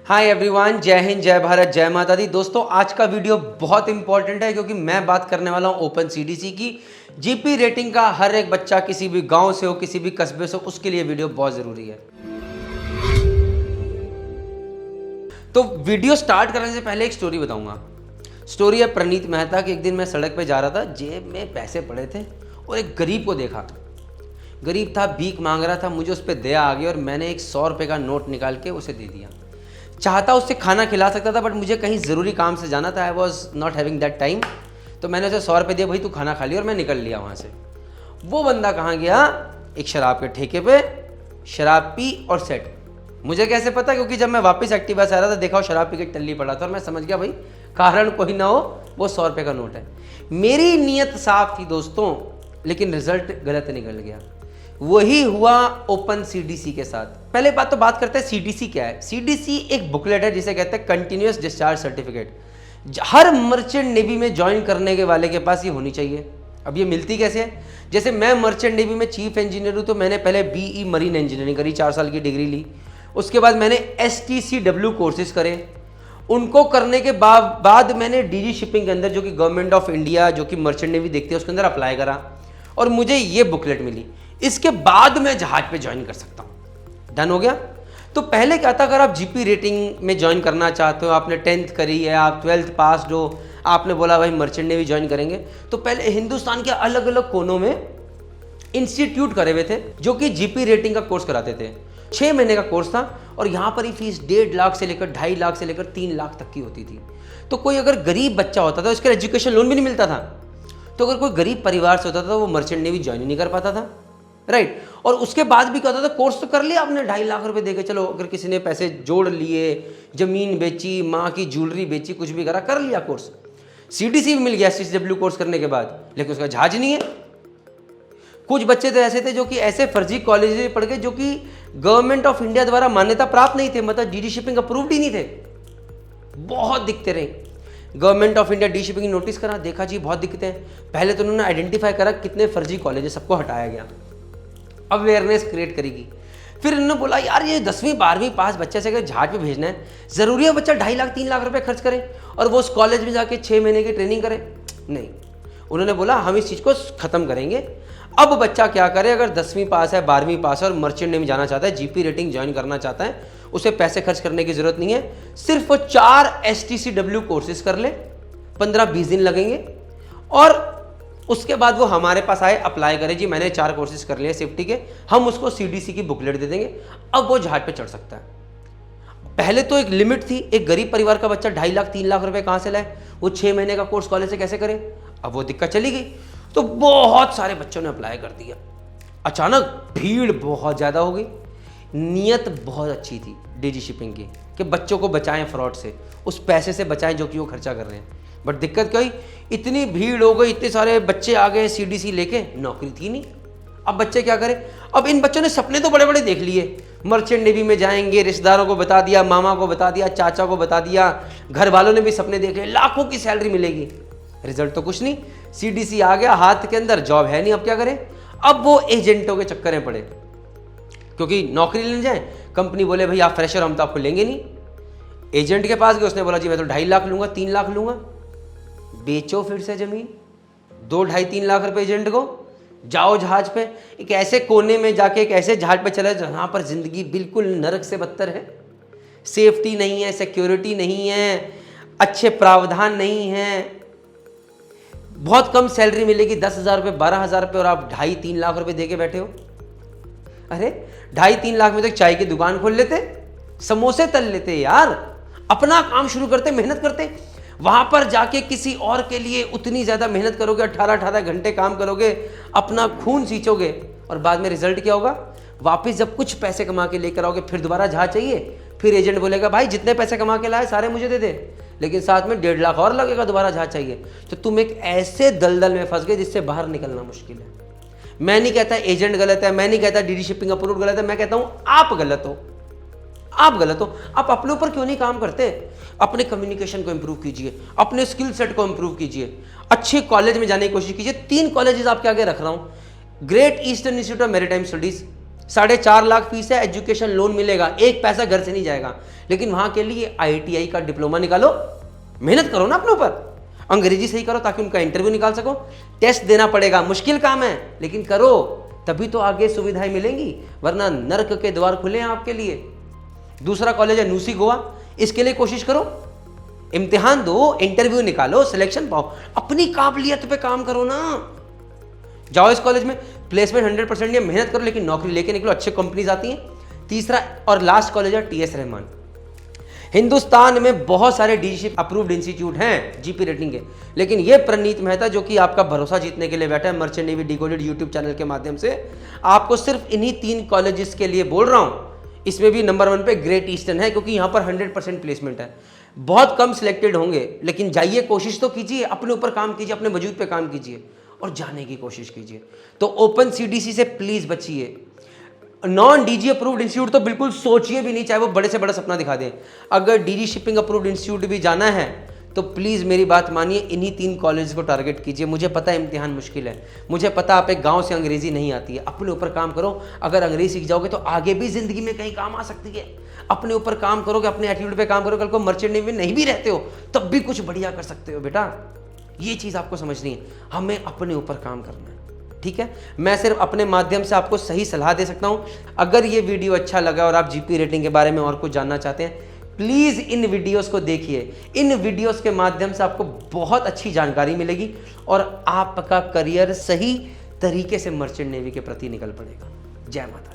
Hi everyone, जय हिंद, जय भारत, जय माता दी। दोस्तों, आज का वीडियो बहुत इंपॉर्टेंट है क्योंकि मैं बात करने वाला हूं ओपन सीडीसी की। जीपी रेटिंग का हर एक बच्चा किसी भी गांव से हो, किसी भी कस्बे से हो, उसके लिए वीडियो बहुत ज़रूरी है। तो वीडियो स्टार्ट करने से पहले एक स्टोरी बताऊंगा। स्टोरी है प्रणीत मेहता की। एक दिन मैं सड़क पे जा रहा था, जेब में पैसे पड़े थे और एक गरीब को देखा। गरीब था, भीख मांग रहा था। मुझे उस पर दया आ गई और मैंने एक 100 रुपये का नोट निकाल के उसे दे दिया। चाहता उससे खाना खिला सकता था, बट मुझे कहीं ज़रूरी काम से जाना था। I was not having that time. तो मैंने उसे 100 रुपये दिए, भाई तू खाना खा लिया, और मैं निकल लिया वहाँ से। वो बंदा कहाँ गया? एक शराब के ठेके पे शराब पी और सेट। मुझे कैसे पता? क्योंकि जब मैं वापस एक्टिवा से आ रहा था, देखा वो शराब पी के टल्ली पड़ा था और मैं समझ गया भाई कारण कोई ना हो, वो 100 रुपये का नोट है। मेरी नीयत साफ थी दोस्तों, लेकिन रिजल्ट गलत निकल गया। वही हुआ ओपन सीडीसी के साथ। पहले बात करते हैं सीडीसी क्या है। सीडीसी एक बुकलेट है जिसे कहते हैं कंटिन्यूअस डिस्चार्ज सर्टिफिकेट। हर मर्चेंट नेवी में ज्वाइन करने के वाले के पास ये होनी चाहिए। अब ये मिलती कैसे है? जैसे मैं मर्चेंट नेवी में चीफ इंजीनियर हूँ, तो मैंने पहले बीई मरीन इंजीनियरिंग करी, 4 साल की डिग्री ली। उसके बाद मैंने STCW कोर्सेज करे। उनको करने के बाद मैंने डीजी शिपिंग के अंदर, जो कि गवर्नमेंट ऑफ इंडिया, जो कि मर्चेंट नेवी देखती है, उसके अंदर अप्लाई करा और मुझे ये बुकलेट मिली। इसके बाद मैं जहाज पे ज्वाइन कर सकता हूँ। डन हो गया। तो पहले क्या था, अगर आप जीपी रेटिंग में ज्वाइन करना चाहते हो, आपने 10th करी है, आप 12th पास हो, आपने बोला भाई मर्चेंट नेवी ज्वाइन करेंगे, तो पहले हिंदुस्तान के अलग अलग कोनों में इंस्टीट्यूट करे हुए थे जो कि जीपी रेटिंग का कोर्स कराते थे। 6 महीने का कोर्स था और यहाँ पर ही फीस 1.5 लाख से लेकर 2.5 लाख से लेकर 3 लाख तक की होती थी। तो कोई अगर गरीब बच्चा होता था, उसके एजुकेशन लोन भी नहीं मिलता था। तो अगर कोई गरीब परिवार से होता था, वो मर्चेंट नेवी ज्वाइन ही नहीं कर पाता था। राइट। और उसके बाद भी क्या होता था, कोर्स तो कर लिया आपने, 2.5 लाख रुपए देके, चलो अगर किसी ने पैसे जोड़ लिए, जमीन बेची, माँ की ज्वेलरी बेची, कुछ भी करा, कर लिया कोर्स। सीडीसी भी मिल गया STCW कोर्स करने के बाद, लेकिन उसका जहाज नहीं है। कुछ बच्चे तो ऐसे थे जो कि ऐसे फर्जी कॉलेज में पढ़ गए जो कि गवर्नमेंट ऑफ इंडिया द्वारा मान्यता प्राप्त नहीं थे, मतलब डीडी शिपिंग अप्रूव्ड ही नहीं थे। बहुत दिक्कतें रही। Government of India D shipping notice करा, देखा जी बहुत दिक्कतें हैं। पहले तो उन्होंने आइडेंटिफाई करा कितने फर्जी कॉलेज है, सबको हटाया गया। अवेयरनेस क्रिएट करेगी। फिर उन्होंने बोला यार ये 10वीं 12वीं पास बच्चे से अगर जहाज पे भेजना है, ज़रूरी है बच्चा 2.5 लाख 3 लाख रुपए खर्च करे और वो उस कॉलेज में जाके 6 महीने की ट्रेनिंग करे? नहीं। उन्होंने बोला हम इस चीज़ को ख़त्म करेंगे। अब बच्चा क्या करे, अगर 10वीं पास है, 12वीं पास है और मर्चेंट नेवी जाना चाहता है, जीपी रेटिंग ज्वाइन करना चाहता है, उसे पैसे खर्च करने की ज़रूरत नहीं है। सिर्फ 4 STCW कोर्सेज कर ले, 15-20 दिन लगेंगे और उसके बाद वो हमारे पास आए, अप्लाई करे, जी मैंने 4 कोर्सेज कर लिए सेफ्टी के, हम उसको सीडीसी की बुकलेट दे देंगे, अब वो जहाज पे चढ़ सकता है। पहले तो एक लिमिट थी, एक गरीब परिवार का बच्चा 2.5 लाख 3 लाख रुपए कहाँ से लाए, वो 6 महीने का कोर्स कॉलेज से कैसे करे? अब वो दिक्कत चली गई। तो बहुत सारे बच्चों ने अप्लाई कर दिया। अचानक भीड़ बहुत ज़्यादा हो गई। नीयत बहुत अच्छी थी डीजी शिपिंग की कि बच्चों को बचाएं फ्रॉड से, उस पैसे से बचाएं जो कि वो खर्चा कर रहे हैं। बट दिक्कत क्या हुई, इतनी भीड़ हो गई, इतने सारे बच्चे आ गए सीडीसी लेके, नौकरी थी नहीं। अब बच्चे क्या करें? अब इन बच्चों ने सपने तो बड़े बड़े देख लिए, मर्चेंट नेवी में जाएंगे, रिश्तेदारों को बता दिया, मामा को बता दिया, चाचा को बता दिया, घर वालों ने भी सपने देख लिए, लाखों की सैलरी मिलेगी। रिजल्ट तो कुछ नहीं। सीडीसी आ गया हाथ के अंदर, जॉब है नहीं, अब क्या करें? अब वो एजेंटों के चक्कर में पड़े, क्योंकि नौकरी लेने जाए, कंपनी बोले भाई आप फ्रेशर, हम तो आपको लेंगे नहीं। एजेंट के पास गए, उसने बोला जी मैं तो 2.5 लाख लूंगा, 3 लाख लूंगा। बेचो फिर से जमीन, 2-2.5-3 लाख रुपए एजेंट को, जाओ जहाज पे, एक ऐसे कोने में जाके एक ऐसे जहाज पे चले जहां पर जिंदगी बिल्कुल नरक से बदतर है। सेफ्टी नहीं है, सिक्योरिटी नहीं है, अच्छे प्रावधान नहीं है, बहुत कम सैलरी मिलेगी, 10,000 रुपये 12,000 रुपये, और आप 2.5-3 लाख रुपए दे के बैठे हो। अरे 2.5-3 लाख में तो चाय की दुकान खोल लेते, समोसे तल लेते यार, अपना काम शुरू करते, मेहनत करते। वहां पर जाके किसी और के लिए उतनी ज्यादा मेहनत करोगे, 18-18 घंटे काम करोगे, अपना खून सींचोगे, और बाद में रिजल्ट क्या होगा? वापिस जब कुछ पैसे कमा के लेकर आओगे, फिर दोबारा जहाज चाहिए, फिर एजेंट बोलेगा भाई जितने पैसे कमा के लाए सारे मुझे दे दे, लेकिन साथ में 1.5 लाख और लगेगा, दोबारा जहाज चाहिए। तो तुम एक ऐसे दलदल में फंस गए जिससे बाहर निकलना मुश्किल है। मैं नहीं कहता एजेंट गलत है, मैं नहीं कहता डीडी शिपिंग अप्रूव गलत है, मैं कहता हूं आप गलत हो। आप गलत हो। आप अपने ऊपर क्यों नहीं काम करते? अपने कम्युनिकेशन को इंप्रूव कीजिए, अपने स्किल सेट को इंप्रूव कीजिए, अच्छे कॉलेज में जाने की कोशिश कीजिए। 3 कॉलेजेस आपके आगे रख रहा हूं। Great eastern institute of maritime studies, 4.5 lakh fees है, एजुकेशन लोन मिलेगा, एक पैसा घर से नहीं जाएगा। लेकिन वहां के लिए IITI का डिप्लोमा निकालो, मेहनत करो ना अपने ऊपर, अंग्रेजी सही करो ताकि उनका इंटरव्यू निकाल सको। टेस्ट देना पड़ेगा, मुश्किल काम है लेकिन करो, तभी तो आगे सुविधाएं मिलेंगी, वरना नर्क के द्वार खुले हैं आपके लिए। दूसरा कॉलेज है नूसी गोवा, इसके लिए कोशिश करो, इम्तिहान दो, इंटरव्यू निकालो, सिलेक्शन पाओ, अपनी काबिलियत पे काम करो ना। जाओ इस कॉलेज में, प्लेसमेंट 100% नहीं, मेहनत करो लेकिन नौकरी लेके निकलो, अच्छे कंपनीज आती हैं। तीसरा और लास्ट कॉलेज है TS रहमान। हिंदुस्तान में बहुत सारे DGCP अप्रूव्ड इंस्टीट्यूट हैं GP रेटिंग के, लेकिन ये प्रणीत मेहता जो कि आपका भरोसा जीतने के लिए बैठा है merchant navy decoded YouTube channel के माध्यम से, आपको सिर्फ इन्हीं 3 कॉलेजेस के लिए बोल रहा हूं। इसमें भी नंबर 1 पे ग्रेट ईस्टर्न है, क्योंकि यहाँ पर 100% प्लेसमेंट है। बहुत कम सिलेक्टेड होंगे, लेकिन जाइए, कोशिश तो कीजिए, अपने ऊपर काम कीजिए, अपने वजूद पे काम कीजिए और जाने की कोशिश कीजिए। तो ओपन CDC से प्लीज बचिए। नॉन DG अप्रूव्ड इंस्टीट्यूट तो बिल्कुल सोचिए भी नहीं, चाहे वो बड़े से बड़ा सपना दिखा दें। अगर DG शिपिंग अप्रूव्ड इंस्टीट्यूट भी जाना है तो प्लीज़ मेरी बात मानिए, इन्हीं 3 कॉलेज को टारगेट कीजिए। मुझे पता है इम्तिहान मुश्किल है, मुझे पता आप एक गांव से अंग्रेजी नहीं आती है, अपने ऊपर काम करो। अगर अंग्रेजी सीख जाओगे तो आगे भी जिंदगी में कहीं काम आ सकती है। अपने ऊपर काम करोगे, अपने एटीट्यूड पे काम करो, कल को मर्चेंट नेवी में नहीं भी रहते हो तब भी कुछ बढ़िया कर सकते हो बेटा। ये चीज़ आपको समझनी है, हमें अपने ऊपर काम करना है, ठीक है। मैं सिर्फ अपने माध्यम से आपको सही सलाह दे सकता हूं। अगर ये वीडियो अच्छा लगा और आप GP रेटिंग के बारे में और कुछ जानना चाहते हैं, प्लीज़ इन वीडियोस को देखिए। इन वीडियोस के माध्यम से आपको बहुत अच्छी जानकारी मिलेगी और आपका करियर सही तरीके से मर्चेंट नेवी के प्रति निकल पड़ेगा। जय माता।